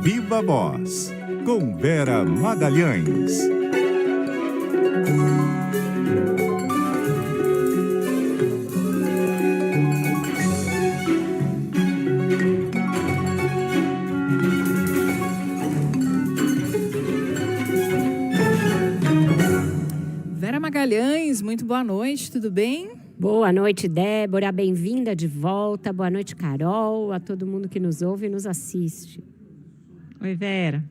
Viva Voz, com Vera Magalhães. Vera Magalhães, muito boa noite, tudo bem? Boa noite, Débora, bem-vinda de volta. Boa noite, Carol, a todo mundo que nos ouve e nos assiste. Oi, Vera.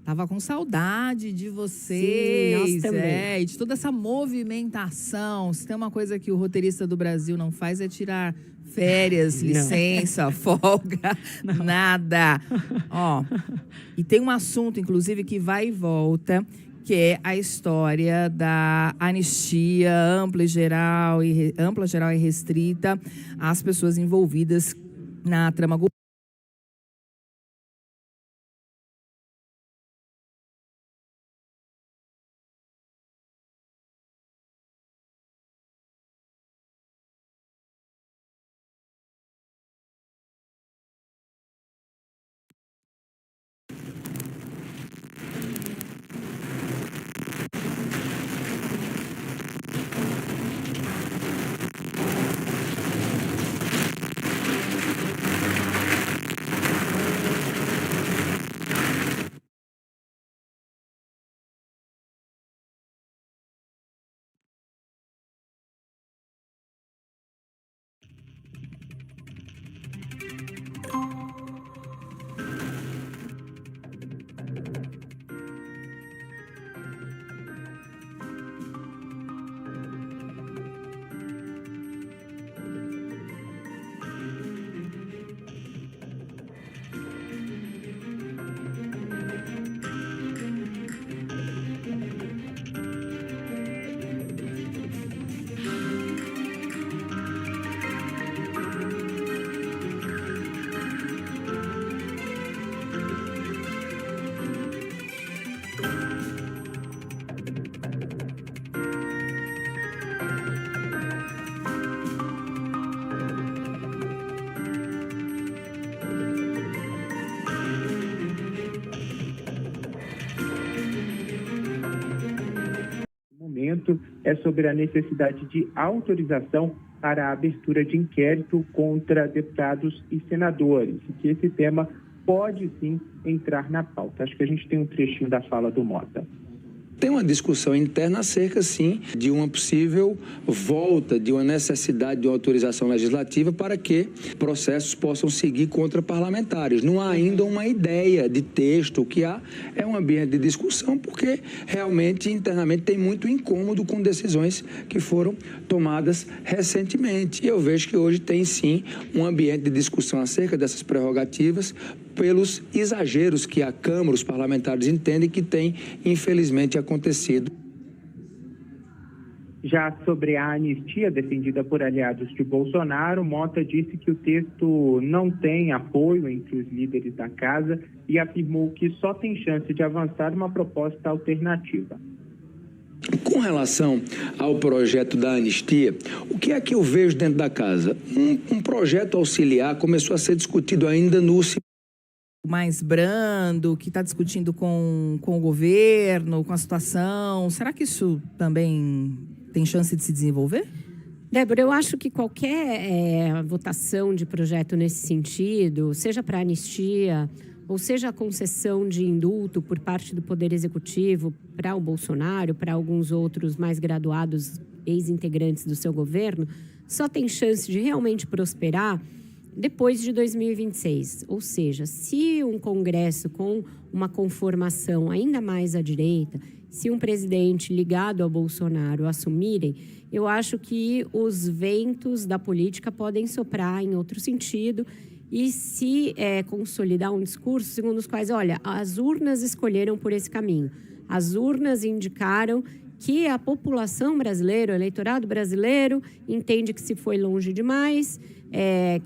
Tava com saudade de vocês. Sim, nós também. E de toda essa movimentação. Se tem uma coisa que o roteirista do Brasil não faz é tirar férias, licença, folga, nada. Ó, e tem um assunto, inclusive, que vai e volta, que é a história da anistia ampla, geral e restrita às pessoas envolvidas na trama golpista. É sobre a necessidade de autorização para a abertura de inquérito contra deputados e senadores, e que esse tema pode sim entrar na pauta. Acho que a gente tem um trechinho da fala do Mota. Tem uma discussão interna acerca, sim, de uma possível volta, de uma necessidade de uma autorização legislativa para que processos possam seguir contra parlamentares. Não há ainda uma ideia de texto. O que há é um ambiente de discussão, porque realmente, internamente, tem muito incômodo com decisões que foram tomadas recentemente. E eu vejo que hoje tem, sim, um ambiente de discussão acerca dessas prerrogativas, pelos exageros que a Câmara, os parlamentares entendem que tem, infelizmente, acontecido. Já sobre a anistia defendida por aliados de Bolsonaro, Mota disse que o texto não tem apoio entre os líderes da casa e afirmou que só tem chance de avançar uma proposta alternativa. Com relação ao projeto da anistia, o que é que eu vejo dentro da casa? Um projeto auxiliar começou a ser discutido ainda no mais brando, que está discutindo com o governo, com a situação. Será que isso também tem chance de se desenvolver? Débora, eu acho que qualquer votação de projeto nesse sentido, seja para anistia, ou seja a concessão de indulto por parte do Poder Executivo para o Bolsonaro, para alguns outros mais graduados ex-integrantes do seu governo, só tem chance de realmente prosperar depois de 2026, ou seja, se um Congresso com uma conformação ainda mais à direita, se um presidente ligado ao Bolsonaro assumirem, eu acho que os ventos da política podem soprar em outro sentido e se consolidar um discurso segundo os quais, olha, as urnas escolheram por esse caminho, as urnas indicaram que a população brasileira, o eleitorado brasileiro, entende que se foi longe demais,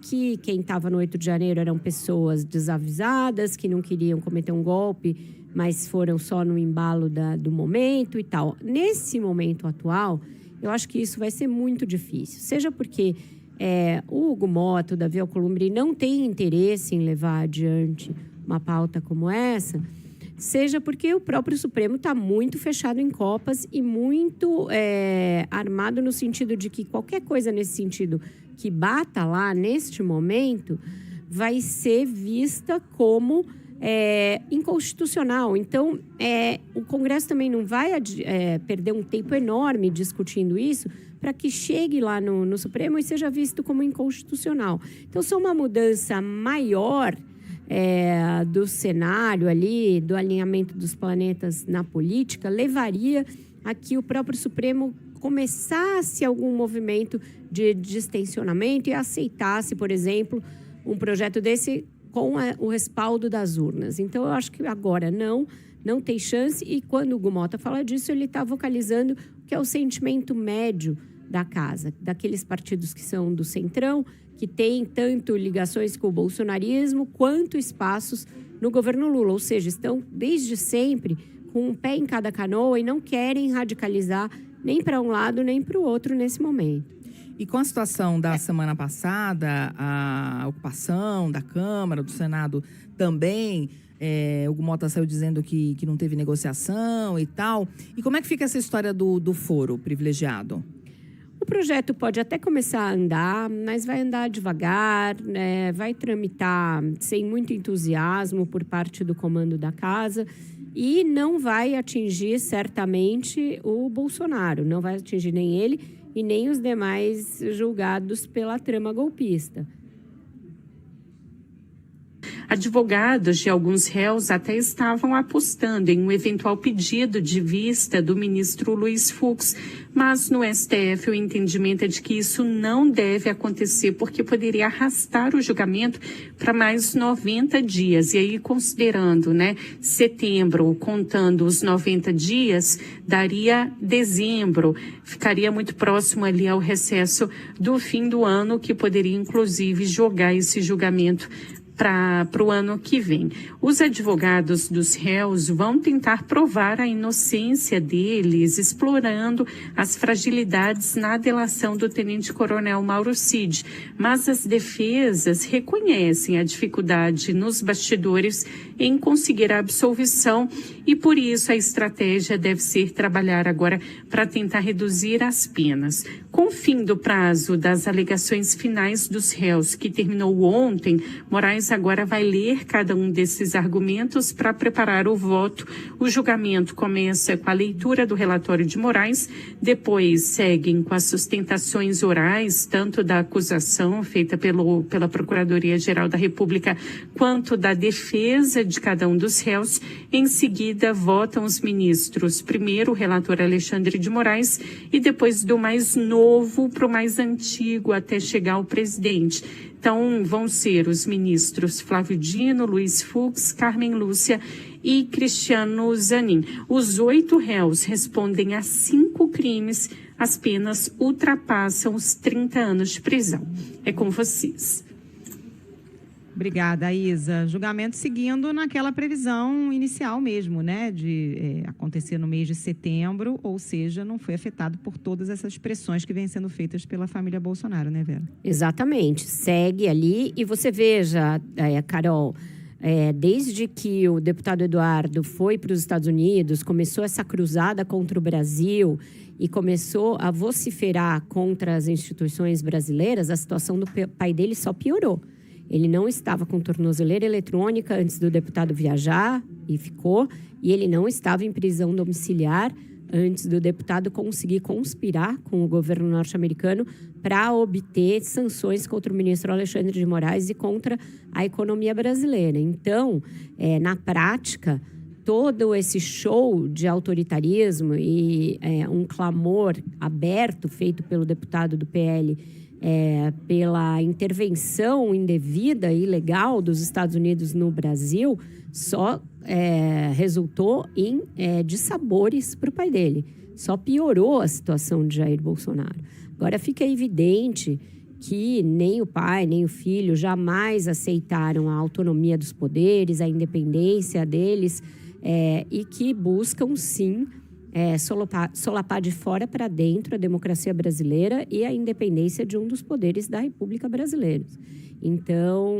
que quem estava no 8 de janeiro eram pessoas desavisadas, que não queriam cometer um golpe, mas foram só no embalo do momento e tal. Nesse momento atual, eu acho que isso vai ser muito difícil, seja porque o Hugo Mota, o Davi Alcolumbre, não tem interesse em levar adiante uma pauta como essa, seja porque o próprio Supremo está muito fechado em copas e muito armado no sentido de que qualquer coisa nesse sentido que bata lá neste momento vai ser vista como inconstitucional. Então, o Congresso também não vai perder um tempo enorme discutindo isso para que chegue lá no Supremo e seja visto como inconstitucional. Então, só uma mudança maior do cenário ali, do alinhamento dos planetas na política, levaria a que o próprio Supremo começasse algum movimento de distensionamento e aceitasse, por exemplo, um projeto desse com o respaldo das urnas. Então, eu acho que agora não tem chance. E quando o Hugo Mota fala disso, ele está vocalizando o que é o sentimento médio da casa, daqueles partidos que são do centrão, que têm tanto ligações com o bolsonarismo, quanto espaços no governo Lula. Ou seja, estão desde sempre com um pé em cada canoa e não querem radicalizar nem para um lado nem para o outro nesse momento. E com a situação da semana passada, a ocupação da Câmara, do Senado também, o Hugo Mota saiu dizendo que não teve negociação e tal. E como é que fica essa história do foro privilegiado? O projeto pode até começar a andar, mas vai andar devagar, vai tramitar sem muito entusiasmo por parte do comando da casa e não vai atingir certamente o Bolsonaro, não vai atingir nem ele e nem os demais julgados pela trama golpista. Advogados de alguns réus até estavam apostando em um eventual pedido de vista do ministro Luiz Fux, mas no STF o entendimento é de que isso não deve acontecer porque poderia arrastar o julgamento para mais 90 dias. E aí, considerando, setembro, contando os 90 dias, daria dezembro, ficaria muito próximo ali ao recesso do fim do ano, que poderia inclusive jogar esse julgamento para o ano que vem. Os advogados dos réus vão tentar provar a inocência deles, explorando as fragilidades na delação do tenente-coronel Mauro Cid. Mas as defesas reconhecem a dificuldade nos bastidores em conseguir a absolvição e, por isso, a estratégia deve ser trabalhar agora para tentar reduzir as penas. Com o fim do prazo das alegações finais dos réus, que terminou ontem, Moraes agora vai ler cada um desses argumentos para preparar o voto. O julgamento começa com a leitura do relatório de Moraes, depois seguem com as sustentações orais, tanto da acusação feita pela Procuradoria-Geral da República, quanto da defesa de cada um dos réus. Em seguida, votam os ministros, primeiro o relator Alexandre de Moraes e depois do mais novo para o mais antigo, até chegar ao presidente. Então, vão ser os ministros Flávio Dino, Luiz Fux, Carmen Lúcia e Cristiano Zanin. Os 8 réus respondem a 5 crimes. As penas ultrapassam os 30 anos de prisão. É com vocês. Obrigada, Isa. Julgamento seguindo naquela previsão inicial mesmo, de acontecer no mês de setembro, ou seja, não foi afetado por todas essas pressões que vêm sendo feitas pela família Bolsonaro, né, Vera? Exatamente. Segue ali e você veja, Carol, desde que o deputado Eduardo foi para os Estados Unidos, começou essa cruzada contra o Brasil e começou a vociferar contra as instituições brasileiras, a situação do pai dele só piorou. Ele não estava com tornozeleira eletrônica antes do deputado viajar, e ficou. E ele não estava em prisão domiciliar antes do deputado conseguir conspirar com o governo norte-americano para obter sanções contra o ministro Alexandre de Moraes e contra a economia brasileira. Então, na prática, todo esse show de autoritarismo e um clamor aberto feito pelo deputado do PL pela intervenção indevida e ilegal dos Estados Unidos no Brasil, só resultou em dissabores para o pai dele. Só piorou a situação de Jair Bolsonaro. Agora fica evidente que nem o pai, nem o filho jamais aceitaram a autonomia dos poderes, a independência deles, e que buscam, sim, solapar de fora para dentro a democracia brasileira e a independência de um dos poderes da República Brasileira. Então,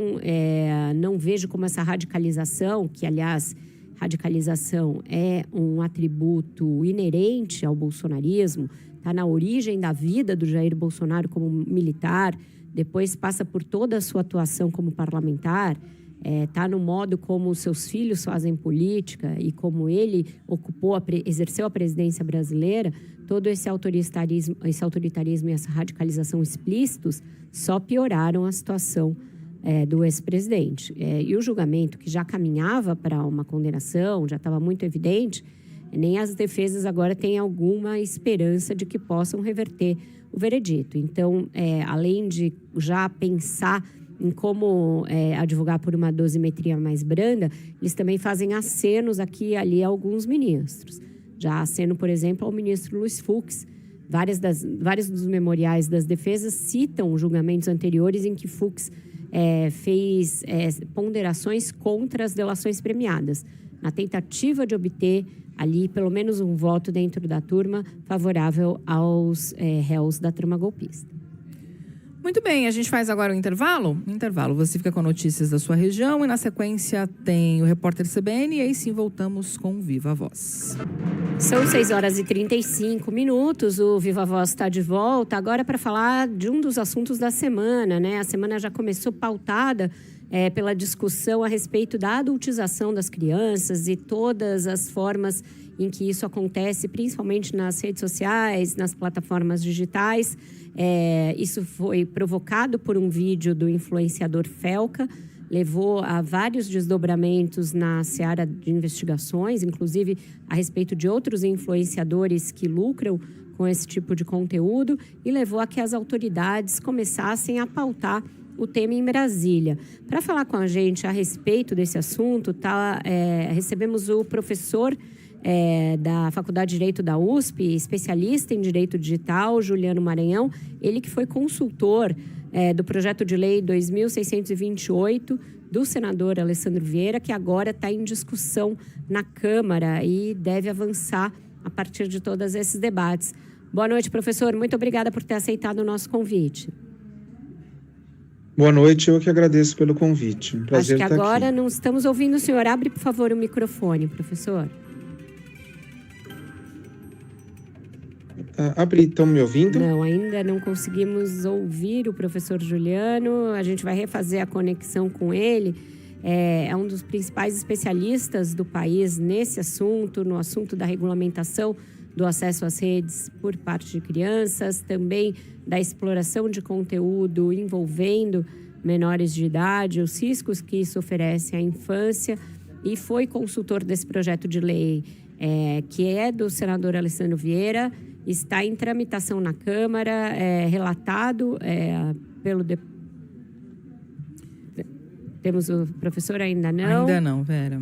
não vejo como essa radicalização, que, aliás, radicalização é um atributo inerente ao bolsonarismo, está na origem da vida do Jair Bolsonaro como militar, depois passa por toda a sua atuação como parlamentar, está no modo como seus filhos fazem política e como ele exerceu a presidência brasileira. Todo esse autoritarismo e essa radicalização explícitos só pioraram a situação do ex-presidente. E o julgamento, que já caminhava para uma condenação, já estava muito evidente, nem as defesas agora têm alguma esperança de que possam reverter o veredito. Então, além de já pensar em como advogar por uma dosimetria mais branda, eles também fazem acenos aqui e ali a alguns ministros. Já aceno, por exemplo, ao ministro Luiz Fux. Vários dos memoriais das defesas citam julgamentos anteriores em que Fux fez ponderações contra as delações premiadas, na tentativa de obter ali pelo menos um voto dentro da turma favorável aos réus da trama golpista. Muito bem, a gente faz agora o intervalo. No intervalo, você fica com notícias da sua região e na sequência tem o repórter CBN e aí sim voltamos com o Viva Voz. São 6h35, o Viva Voz está de volta agora para falar de um dos assuntos da semana, né? A semana já começou pautada pela discussão a respeito da adultização das crianças e todas as formas em que isso acontece, principalmente nas redes sociais, nas plataformas digitais. Isso foi provocado por um vídeo do influenciador Felca, levou a vários desdobramentos na seara de investigações, inclusive a respeito de outros influenciadores que lucram com esse tipo de conteúdo, e levou a que as autoridades começassem a pautar o tema em Brasília. Para falar com a gente a respeito desse assunto, recebemos o professor da Faculdade de Direito da USP, especialista em Direito Digital, Juliano Maranhão, ele que foi consultor do projeto de lei 2628 do senador Alessandro Vieira, que agora está em discussão na Câmara e deve avançar a partir de todos esses debates. Boa noite, professor. Muito obrigada por ter aceitado o nosso convite. Boa noite, eu que agradeço pelo convite. Um prazer estar aqui. Acho que agora não estamos ouvindo o senhor. Abre, por favor, o microfone, professor. Abri, estão me ouvindo? Não, ainda não conseguimos ouvir o professor Juliano. A gente vai refazer a conexão com ele. É um dos principais especialistas do país nesse assunto, no assunto da regulamentação do acesso às redes por parte de crianças, também da exploração de conteúdo envolvendo menores de idade, os riscos que isso oferece à infância, e foi consultor desse projeto de lei que é do senador Alessandro Vieira. Está em tramitação na Câmara, relatado pelo... Temos o professor? Ainda não? Ainda não, Vera.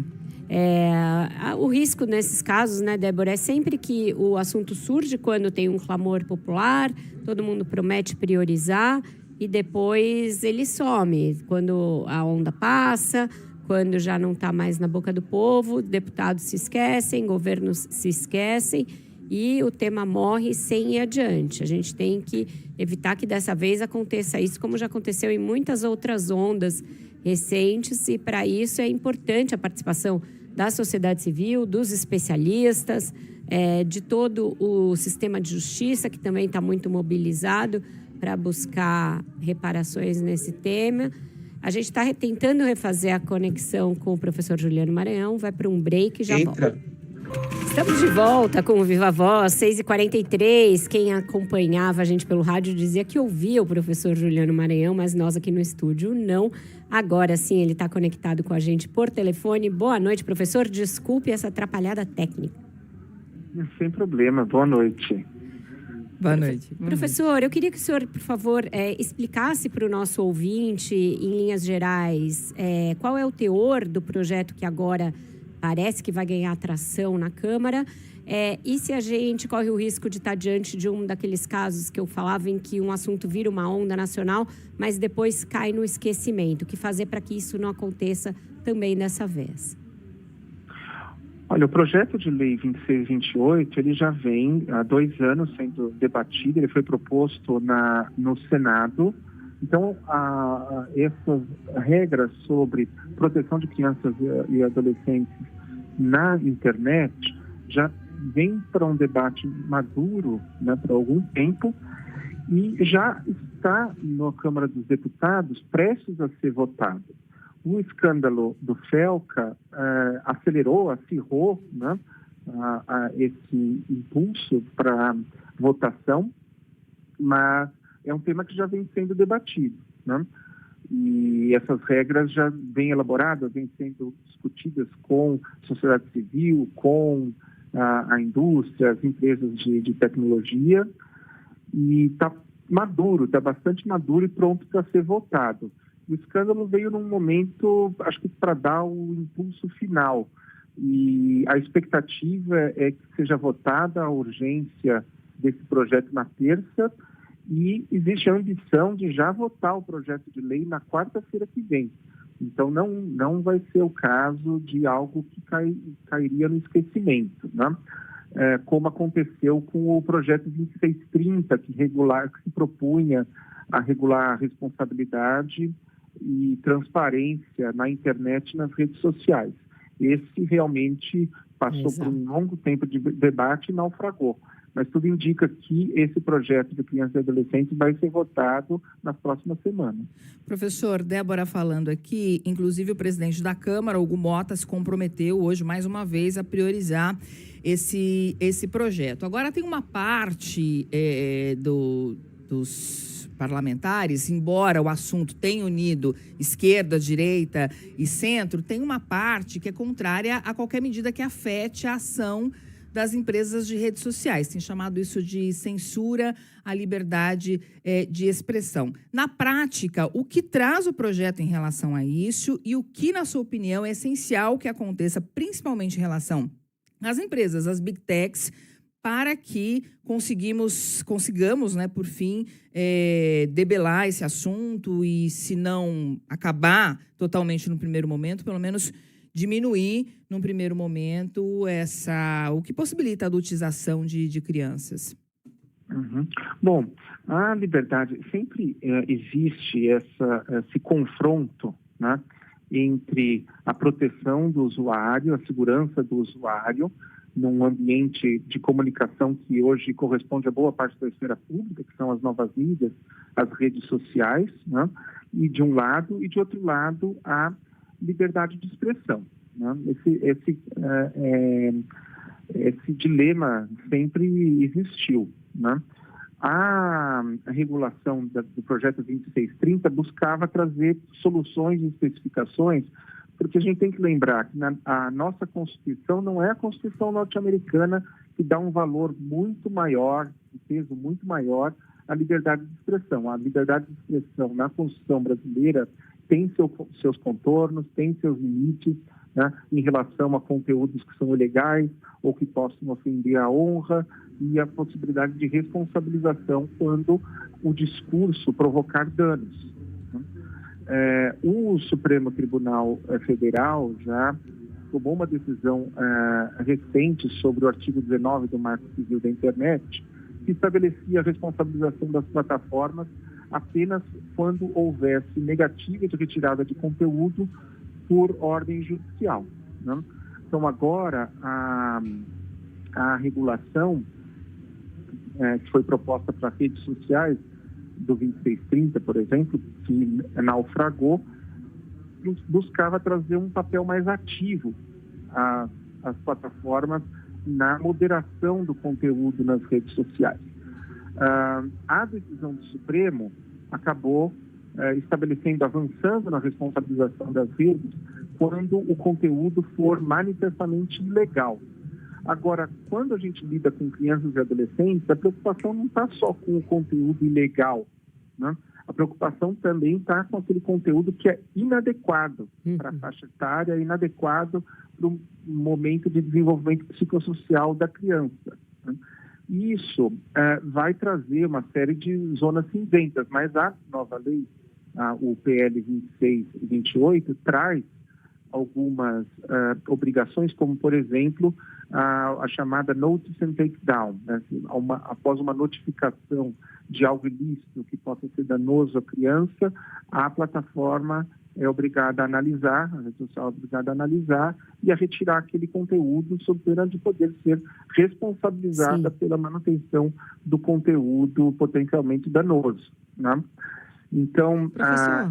O risco nesses casos, né, Débora, é sempre que o assunto surge quando tem um clamor popular, todo mundo promete priorizar e depois ele some. Quando a onda passa, quando já não está mais na boca do povo, deputados se esquecem, governos se esquecem, e o tema morre sem ir adiante. A gente tem que evitar que dessa vez aconteça isso, como já aconteceu em muitas outras ondas recentes, e para isso é importante a participação da sociedade civil, dos especialistas, de todo o sistema de justiça, que também está muito mobilizado para buscar reparações nesse tema. A gente está tentando refazer a conexão com o professor Juliano Maranhão, vai para um break e já volta. Estamos de volta com o Viva Voz, 6h43. Quem acompanhava a gente pelo rádio dizia que ouvia o professor Juliano Maranhão, mas nós aqui no estúdio não. Agora sim, ele está conectado com a gente por telefone. Boa noite, professor. Desculpe essa atrapalhada técnica. Sem problema. Boa noite. Boa noite. Professor, eu queria que o senhor, por favor, explicasse para o nosso ouvinte, em linhas gerais, qual é o teor do projeto que agora parece que vai ganhar atração na Câmara, e se a gente corre o risco de estar diante de um daqueles casos que eu falava em que um assunto vira uma onda nacional, mas depois cai no esquecimento. O que fazer para que isso não aconteça também dessa vez? Olha, o projeto de lei 2628, ele já vem há 2 anos sendo debatido, ele foi proposto no Senado. Então, essas regras sobre proteção de crianças e adolescentes na internet já vem para um debate maduro, né, por algum tempo, e já está na Câmara dos Deputados prestes a ser votado. O escândalo do Felca acirrou, né, esse impulso para votação, mas é um tema que já vem sendo debatido, né? E essas regras já vêm elaboradas, vêm sendo discutidas com a sociedade civil, com a indústria, as empresas de tecnologia, e está maduro, está bastante maduro e pronto para ser votado. O escândalo veio num momento, acho que para dar o impulso final. E a expectativa é que seja votada a urgência desse projeto na terça, e existe a ambição de já votar o projeto de lei na quarta-feira que vem. Então, não vai ser o caso de algo que cairia no esquecimento, né? Como aconteceu com o projeto 2630, que se propunha a regular a responsabilidade e transparência na internet e nas redes sociais. Esse realmente passou por um longo tempo de debate e naufragou. Mas tudo indica que esse projeto de crianças e adolescentes vai ser votado nas próximas semanas. Professor, Débora falando aqui, inclusive o presidente da Câmara, Hugo Motta, se comprometeu hoje, mais uma vez, a priorizar esse projeto. Agora, tem uma parte dos parlamentares, embora o assunto tenha unido esquerda, direita e centro, tem uma parte que é contrária a qualquer medida que afete a ação das empresas de redes sociais. Tem chamado isso de censura à liberdade de expressão. Na prática, o que traz o projeto em relação a isso e o que, na sua opinião, é essencial que aconteça, principalmente em relação às empresas, às big techs, para que consigamos, né, por fim, debelar esse assunto e, se não acabar totalmente no primeiro momento, pelo menos diminuir, num primeiro momento, o que possibilita a adultização de crianças. Uhum. Bom, a liberdade, sempre existe esse confronto, né, entre a proteção do usuário, a segurança do usuário, num ambiente de comunicação que hoje corresponde a boa parte da esfera pública, que são as novas mídias, as redes sociais, né, e de um lado, e de outro lado, a liberdade de expressão, né? Esse dilema sempre existiu, né? A regulação do projeto 2630 buscava trazer soluções e especificações, porque a gente tem que lembrar que a nossa Constituição não é a Constituição norte-americana, que dá um valor muito maior, um peso muito maior à liberdade de expressão. A liberdade de expressão na Constituição brasileira tem seus contornos, tem seus limites, né, em relação a conteúdos que são ilegais ou que possam ofender a honra, e a possibilidade de responsabilização quando o discurso provocar danos. O Supremo Tribunal Federal já tomou uma decisão recente sobre o artigo 19 do Marco Civil da Internet, que estabelecia a responsabilização das plataformas apenas quando houvesse negativa de retirada de conteúdo por ordem judicial, né? Então, agora, a regulação que foi proposta para redes sociais, do 2630, por exemplo, que naufragou, buscava trazer um papel mais ativo às plataformas na moderação do conteúdo nas redes sociais. A decisão do Supremo acabou avançando na responsabilização das redes quando o conteúdo for manifestamente ilegal. Agora, quando a gente lida com crianças e adolescentes, a preocupação não está só com o conteúdo ilegal, né? A preocupação também está com aquele conteúdo que é inadequado para a faixa etária, inadequado para o momento de desenvolvimento psicossocial da criança, né? E isso vai trazer uma série de zonas cinzentas, mas a nova lei, o PL 2628, traz algumas obrigações, como, por exemplo, a chamada Notice and Takedown, né? Após uma notificação de algo ilícito que possa ser danoso à criança, a plataforma é obrigada a analisar, a rede social é obrigada a analisar e a retirar aquele conteúdo sob pena de poder ser responsabilizada pela manutenção do conteúdo potencialmente danoso, né? Então,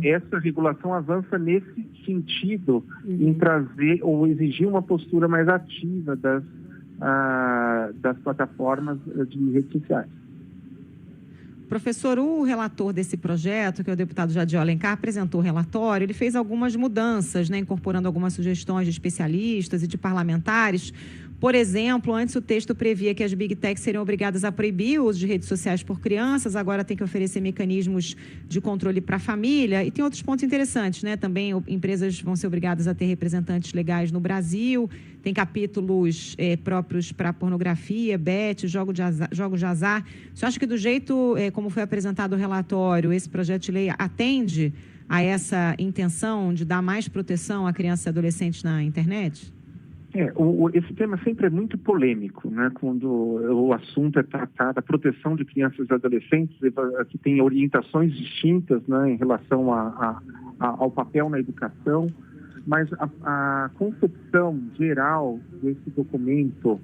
essa regulação avança nesse sentido, em trazer ou exigir uma postura mais ativa das plataformas de redes sociais. Professor, o relator desse projeto, que é o deputado Jadiel Alencar, apresentou o relatório. Ele fez algumas mudanças, né, incorporando algumas sugestões de especialistas e de parlamentares. Por exemplo, antes o texto previa que as Big Techs seriam obrigadas a proibir o uso de redes sociais por crianças, agora tem que oferecer mecanismos de controle para a família. E tem outros pontos interessantes, né? Também empresas vão ser obrigadas a ter representantes legais no Brasil, tem capítulos próprios para pornografia, bet, jogos de azar. Você acha que do jeito como foi apresentado o relatório, esse projeto de lei atende a essa intenção de dar mais proteção a crianças e adolescentes na internet? Esse tema sempre é muito polêmico, né? Quando o assunto é tratado, a proteção de crianças e adolescentes, que tem orientações distintas, né, em relação ao papel na educação, mas a concepção geral desse documento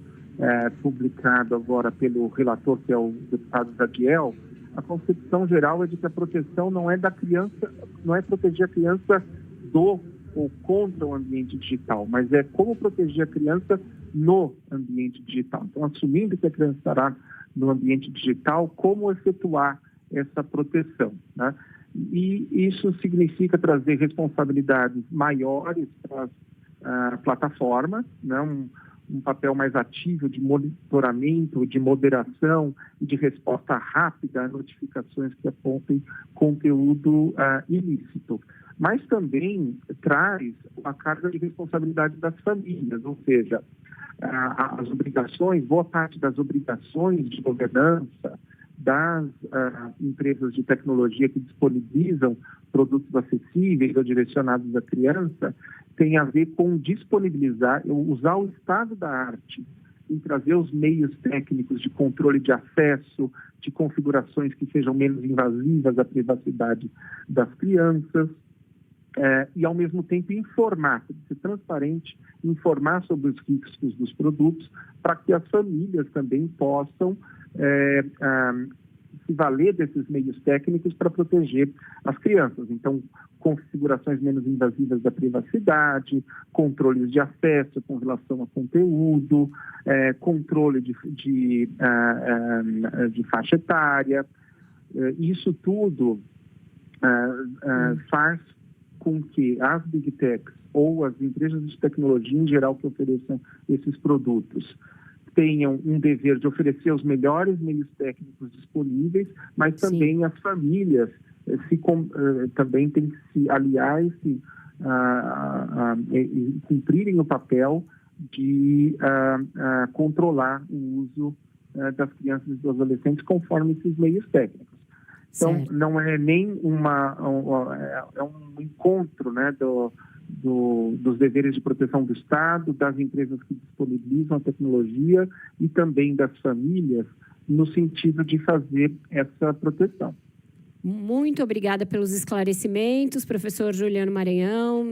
publicado agora pelo relator, que é o deputado Jadiel, a concepção geral é de que a proteção não é da criança, não é proteger a criança do ou contra o ambiente digital, mas é como proteger a criança no ambiente digital. Então, assumindo que a criança estará no ambiente digital, como efetuar essa proteção, né? E isso significa trazer responsabilidades maiores para as plataformas, né? Um papel mais ativo de monitoramento, de moderação e de resposta rápida a notificações que apontem conteúdo ilícito. Mas também traz a carga de responsabilidade das famílias, ou seja, as obrigações, boa parte das obrigações de governança das empresas de tecnologia que disponibilizam produtos acessíveis ou direcionados à criança tem a ver com disponibilizar, usar o estado da arte em trazer os meios técnicos de controle de acesso, de configurações que sejam menos invasivas à privacidade das crianças, e, ao mesmo tempo, informar, ser transparente, informar sobre os riscos dos produtos, para que as famílias também possam se valer desses meios técnicos para proteger as crianças. Então, configurações menos invasivas da privacidade, controles de acesso com relação a conteúdo, controle de faixa etária. Isso tudo faz com que as Big Techs ou as empresas de tecnologia em geral que ofereçam esses produtos tenham um dever de oferecer os melhores meios técnicos disponíveis, mas também as famílias também têm que se aliar e cumprirem o papel de controlar o uso das crianças e dos adolescentes conforme esses meios técnicos. Então, não é nem é um encontro, né, dos deveres de proteção do Estado, das empresas que disponibilizam a tecnologia e também das famílias, no sentido de fazer essa proteção. Muito obrigada pelos esclarecimentos, professor Juliano Maranhão,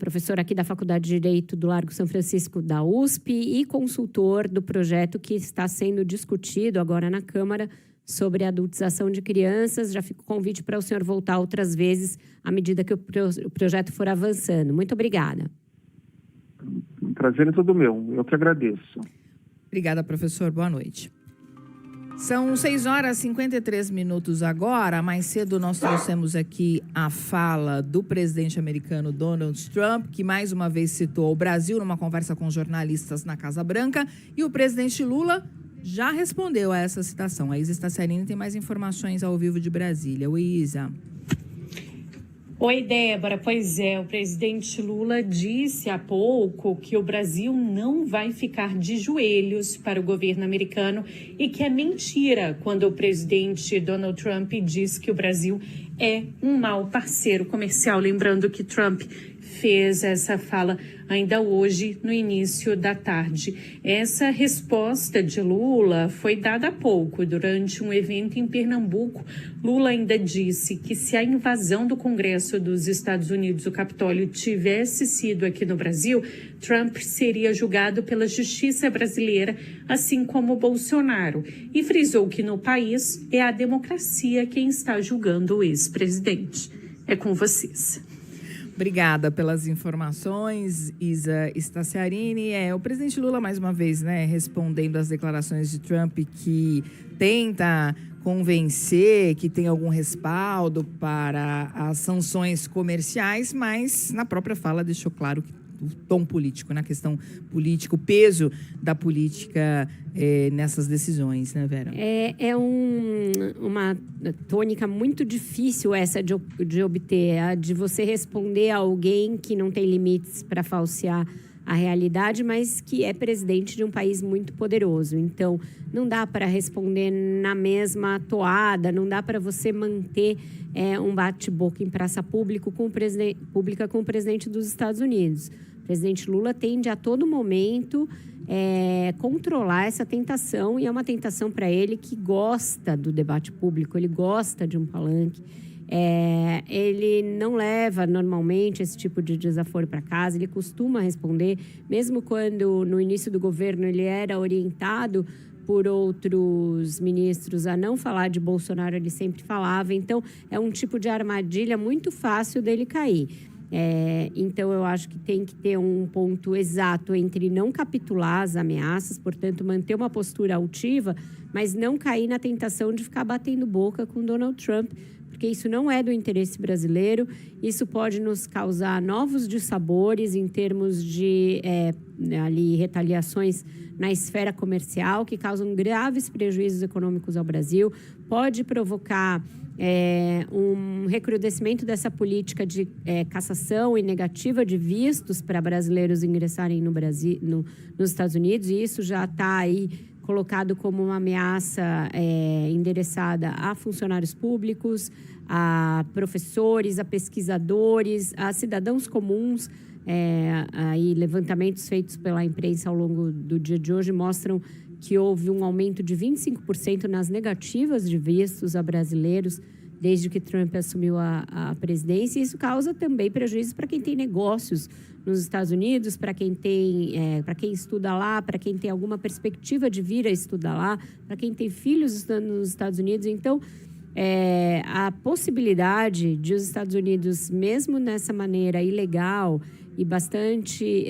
professor aqui da Faculdade de Direito do Largo São Francisco da USP e consultor do projeto que está sendo discutido agora na Câmara sobre a adultização de crianças. Já fica o convite para o senhor voltar outras vezes à medida que o projeto for avançando. Muito obrigada. Um prazer é todo meu. Eu que agradeço. Obrigada, professor. Boa noite. São 6h53 agora. Mais cedo nós trouxemos aqui a fala do presidente americano Donald Trump, que mais uma vez citou o Brasil numa conversa com jornalistas na Casa Branca. E o presidente Lula já respondeu a essa citação. A Isa Staciarini tem mais informações ao vivo de Brasília. Oi, Isa. Oi, Débora. Pois é, o presidente Lula disse há pouco que o Brasil não vai ficar de joelhos para o governo americano e que é mentira quando o presidente Donald Trump diz que o Brasil é um mau parceiro comercial. Lembrando que Trump fez essa fala ainda hoje, no início da tarde. Essa resposta de Lula foi dada há pouco, durante um evento em Pernambuco. Lula ainda disse que se a invasão do Congresso dos Estados Unidos, o Capitólio, tivesse sido aqui no Brasil, Trump seria julgado pela justiça brasileira, assim como Bolsonaro. E frisou que no país é a democracia quem está julgando o ex-presidente. É com vocês. Obrigada pelas informações, Isa Staciarini. O presidente Lula, mais uma vez, né, respondendo às declarações de Trump, que tenta convencer que tem algum respaldo para as sanções comerciais, mas na própria fala deixou claro que o tom político, na questão política, o peso da política nessas decisões, né, Vera? Uma tônica muito difícil essa de obter, a de você responder a alguém que não tem limites para falsear a realidade, mas que é presidente de um país muito poderoso. Então, não dá para responder na mesma toada, não dá para você manter um bate-boca em praça pública com o presidente dos Estados Unidos. O presidente Lula tende a todo momento controlar essa tentação, e é uma tentação para ele que gosta do debate público, ele gosta de um palanque. Ele não leva normalmente esse tipo de desaforo para casa, ele costuma responder, mesmo quando no início do governo ele era orientado por outros ministros a não falar de Bolsonaro, ele sempre falava. Então, é um tipo de armadilha muito fácil dele cair. Então, eu acho que tem que ter um ponto exato entre não capitular as ameaças, portanto, manter uma postura altiva, mas não cair na tentação de ficar batendo boca com Donald Trump, porque isso não é do interesse brasileiro. Isso pode nos causar novos dissabores em termos de retaliações na esfera comercial, que causam graves prejuízos econômicos ao Brasil, pode provocar um recrudescimento dessa política de cassação e negativa de vistos para brasileiros ingressarem no Brasil, nos Estados Unidos, e isso já está aí colocado como uma ameaça endereçada a funcionários públicos, a professores, a pesquisadores, a cidadãos comuns. Aí levantamentos feitos pela imprensa ao longo do dia de hoje mostram que houve um aumento de 25% nas negativas de vistos a brasileiros desde que Trump assumiu a presidência. E isso causa também prejuízos para quem tem negócios nos Estados Unidos, para quem estuda lá, para quem tem alguma perspectiva de vir a estudar lá, para quem tem filhos estudando nos Estados Unidos. Então, a possibilidade de os Estados Unidos, mesmo nessa maneira ilegal e bastante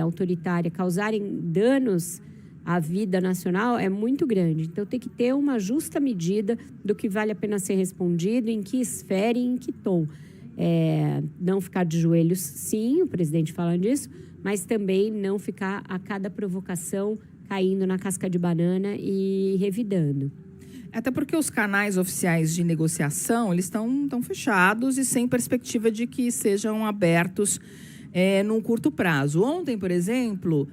autoritária, causarem danos à vida nacional é muito grande. Então, tem que ter uma justa medida do que vale a pena ser respondido, em que esfera e em que tom. Não ficar de joelhos, sim, o presidente falando disso, mas também não ficar a cada provocação caindo na casca de banana e revidando. Até porque os canais oficiais de negociação, eles estão fechados e sem perspectiva de que sejam abertos num curto prazo. Ontem, por exemplo,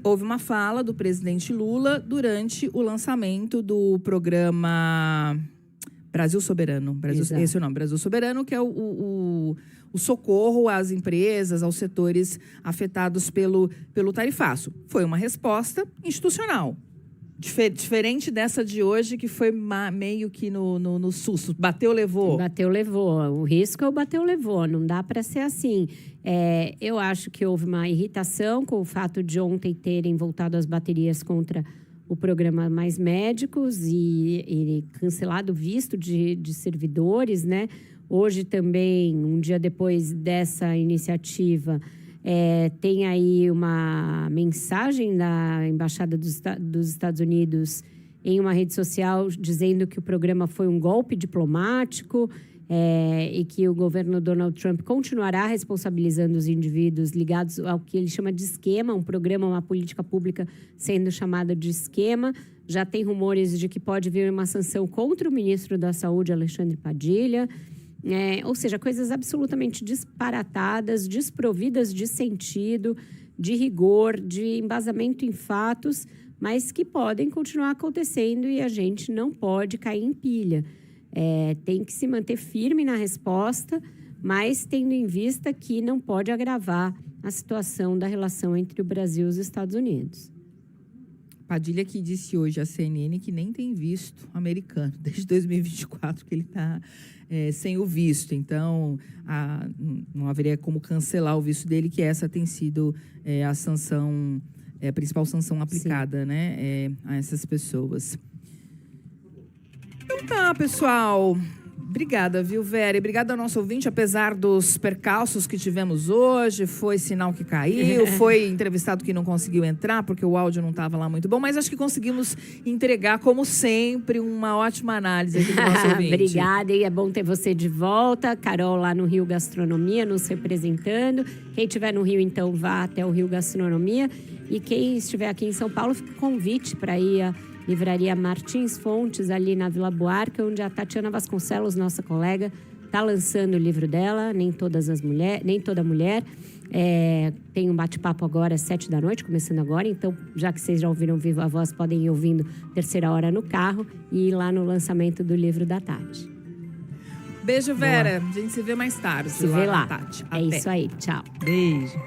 houve uma fala do presidente Lula durante o lançamento do programa Brasil Soberano. Esse é o nome, Brasil Soberano, que é o socorro às empresas, aos setores afetados pelo tarifaço. Foi uma resposta institucional. Diferente dessa de hoje, que foi meio que no susto. Bateu, levou. Bateu, levou. O risco é o bateu, levou. Não dá para ser assim. Eu acho que houve uma irritação com o fato de ontem terem voltado as baterias contra o programa Mais Médicos e cancelado o visto de servidores, né? Hoje também, um dia depois dessa iniciativa, tem aí uma mensagem da Embaixada dos Estados Unidos em uma rede social dizendo que o programa foi um golpe diplomático e que o governo Donald Trump continuará responsabilizando os indivíduos ligados ao que ele chama de esquema, um programa, uma política pública sendo chamada de esquema. Já tem rumores de que pode vir uma sanção contra o ministro da Saúde, Alexandre Padilha. Ou seja, coisas absolutamente disparatadas, desprovidas de sentido, de rigor, de embasamento em fatos, mas que podem continuar acontecendo e a gente não pode cair em pilha. Tem que se manter firme na resposta, mas tendo em vista que não pode agravar a situação da relação entre o Brasil e os Estados Unidos. Padilha que disse hoje à CNN que nem tem visto americano, desde 2024 que ele está sem o visto. Então, não haveria como cancelar o visto dele, que essa tem sido a sanção, a principal sanção aplicada, né, a essas pessoas. Então tá, pessoal. Obrigada, viu, Vera? E obrigada ao nosso ouvinte, apesar dos percalços que tivemos hoje, foi sinal que caiu, foi entrevistado que não conseguiu entrar, porque o áudio não estava lá muito bom, mas acho que conseguimos entregar, como sempre, uma ótima análise aqui do nosso ouvinte. Obrigada, e é bom ter você de volta. Carol lá no Rio Gastronomia, nos representando. Quem estiver no Rio, então, vá até o Rio Gastronomia. E quem estiver aqui em São Paulo, fica o convite para ir à Livraria Martins Fontes, ali na Vila Buarque, onde a Tatiana Vasconcelos, nossa colega, está lançando o livro dela, Nem Toda Mulher. Tem um bate-papo agora às 7h, começando agora. Então, já que vocês já ouviram Viva a Voz, podem ir ouvindo Terceira Hora no carro e ir lá no lançamento do livro da Tati. Beijo, Vera. A gente se vê mais tarde. Se vê lá. Tati. É isso aí. Tchau. Beijo.